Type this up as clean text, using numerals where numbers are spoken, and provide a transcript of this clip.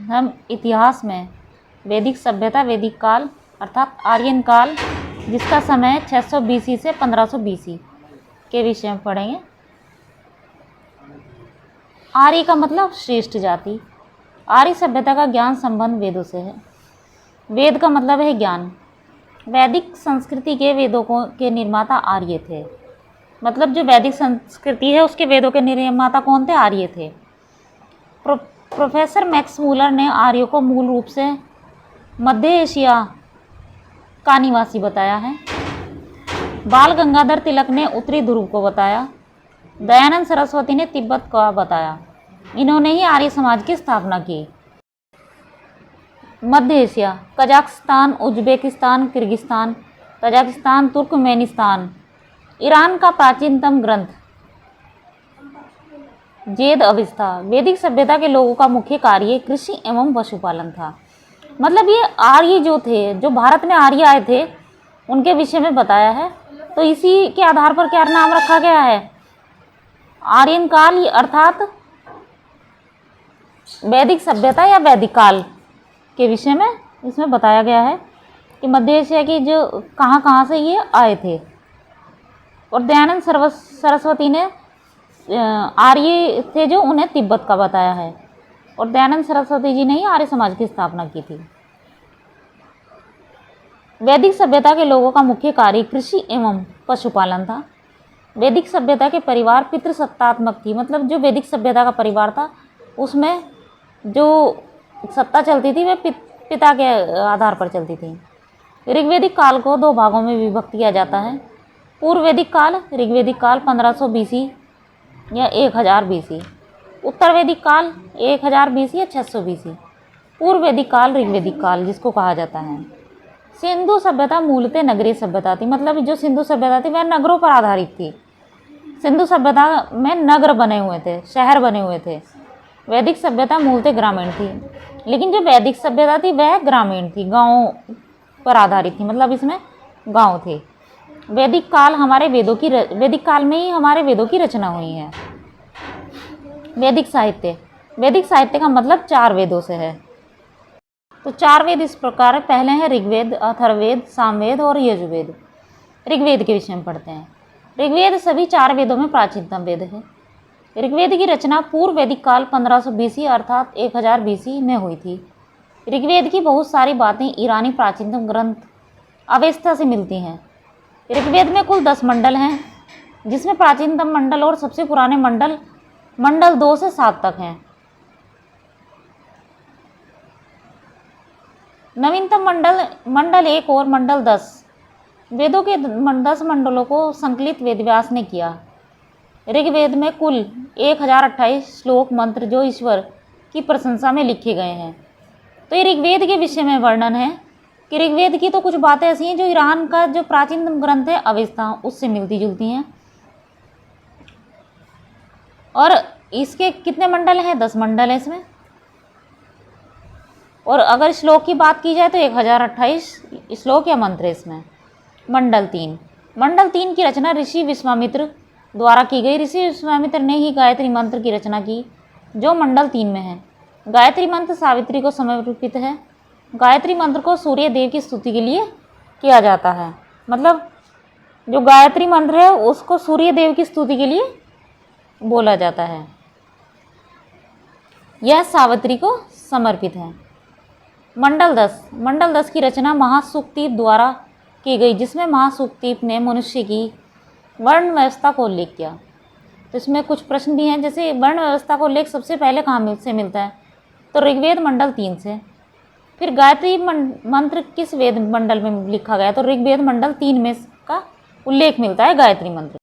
हम इतिहास में वैदिक सभ्यता, वैदिक काल अर्थात आर्यन काल, जिसका समय 600 BC से 1500 BC के विषय में पढ़ेंगे। आर्य का मतलब श्रेष्ठ जाति। आर्य सभ्यता का ज्ञान संबंध वेदों से है। वेद का मतलब है ज्ञान। वैदिक संस्कृति के वेदों के निर्माता आर्य थे। मतलब जो वैदिक संस्कृति है उसके वेदों के निर्माता कौन थे? आर्य थे। प्रोफेसर मैक्स मूलर ने आर्यों को मूल रूप से मध्य एशिया का निवासी बताया है। बाल गंगाधर तिलक ने उत्तरी ध्रुव को बताया। दयानंद सरस्वती ने तिब्बत का बताया। इन्होंने ही आर्य समाज की स्थापना की। मध्य Asia: Kazakhstan, Uzbekistan, Kyrgyzstan, Tajikistan, Turkmenistan. Iran का प्राचीनतम ग्रंथ वेद अविस्ता। वैदिक सभ्यता के लोगों का मुख्य कार्य कृषि एवं पशुपालन था। मतलब ये आर्य जो थे, जो भारत में आर्य आए थे, उनके विषय में बताया है। तो इसी के आधार पर क्या नाम रखा गया है? आर्यन काल अर्थात वैदिक सभ्यता या वैदिक काल के विषय में इसमें बताया गया है कि मध्य एशिया की जो कहाँ से ये आए थे। और दयानंद सरस्वती ने आर्य थे जो उन्हें तिब्बत का बताया है। और दयानंद सरस्वती जी ने ही आर्य समाज की स्थापना की थी। वैदिक सभ्यता के लोगों का मुख्य कार्य कृषि एवं पशुपालन था। वैदिक सभ्यता के परिवार पितृसत्तात्मक थी। मतलब जो वैदिक सभ्यता का परिवार था उसमें जो सत्ता चलती थी वह पिता के आधार पर चलती थी। ऋग्वेदिक काल को 2 भागों में विभक्त किया जाता है। पूर्व वैदिक काल, ऋग्वेदिक काल 1500 BC या 1000 BC। उत्तर वैदिक काल 1000 BC या 600 BC। पूर्व वैदिक काल ऋग्वेदिक काल जिसको कहा जाता है। सिंधु सभ्यता मूलतः नगरीय सभ्यता थी। मतलब जो सिंधु सभ्यता थी वह नगरों पर आधारित थी। सिंधु सभ्यता में नगर बने हुए थे, शहर बने हुए थे। वैदिक सभ्यता मूलतः ग्रामीण थी। लेकिन जो वैदिक सभ्यता थी वह ग्रामीण थी, गाँव पर आधारित थी। मतलब इसमें गाँव थे। वैदिक काल वैदिक काल में ही हमारे वेदों की रचना हुई है। वैदिक साहित्य: वैदिक साहित्य का मतलब 4 वेदों से है। तो 4 वेद इस प्रकार पहले हैं ऋग्वेद, अथर्ववेद, सामवेद और यजुर्वेद। ऋग्वेद के विषय में पढ़ते हैं। ऋग्वेद सभी 4 वेदों में प्राचीनतम वेद है। ऋग्वेद की रचना पूर्व वैदिक काल 1500 BC अर्थात 1000 BC में हुई थी। ऋग्वेद की बहुत सारी बातें ईरानी प्राचीनतम ग्रंथ अवेस्ता से मिलती हैं। ऋग्वेद में कुल 10 मंडल हैं, जिसमें प्राचीनतम मंडल और सबसे पुराने मंडल 2 से 7 तक हैं। नवीनतम मंडल 1 और मंडल 10। वेदों के 10 मंडलों को संकलित वेदव्यास ने किया। ऋग्वेद में कुल 1028 श्लोक मंत्र जो ईश्वर की प्रशंसा में लिखे गए हैं। तो ये ऋग्वेद के विषय में वर्णन है कि ऋग्वेद की तो कुछ बातें ऐसी हैं जो ईरान का जो प्राचीनतम ग्रंथ है अवेस्ता उससे मिलती जुलती हैं। और इसके कितने मंडल हैं? 10 मंडल है इसमें। और अगर श्लोक की बात की जाए तो 1028 श्लोक या मंत्र है इसमें। मंडल 3 की रचना ऋषि विश्वामित्र द्वारा की गई। ऋषि विश्वामित्र ने ही गायत्री मंत्र की रचना की जो मंडल 3 में है। गायत्री मंत्र सावित्री को समर्पित है। गायत्री मंत्र को सूर्य देव की स्तुति के लिए किया जाता है। मतलब जो गायत्री मंत्र है उसको सूर्य देव की स्तुति के लिए बोला जाता है। यह सावित्री को समर्पित है। मंडल 10 की रचना महासुक्तीप द्वारा की गई, जिसमें महासुक्तीप ने मनुष्य की वर्ण व्यवस्था को उल्लेख किया। तो इसमें कुछ प्रश्न भी हैं, जैसे वर्ण व्यवस्था का उल्लेख सबसे पहले कहाँ से मिलता है? तो ऋग्वेद मंडल 3 से। फिर गायत्री मंत्र किस वेद मंडल में लिखा गया? तो ऋग्वेद मंडल 3 में का उल्लेख मिलता है गायत्री मंत्र।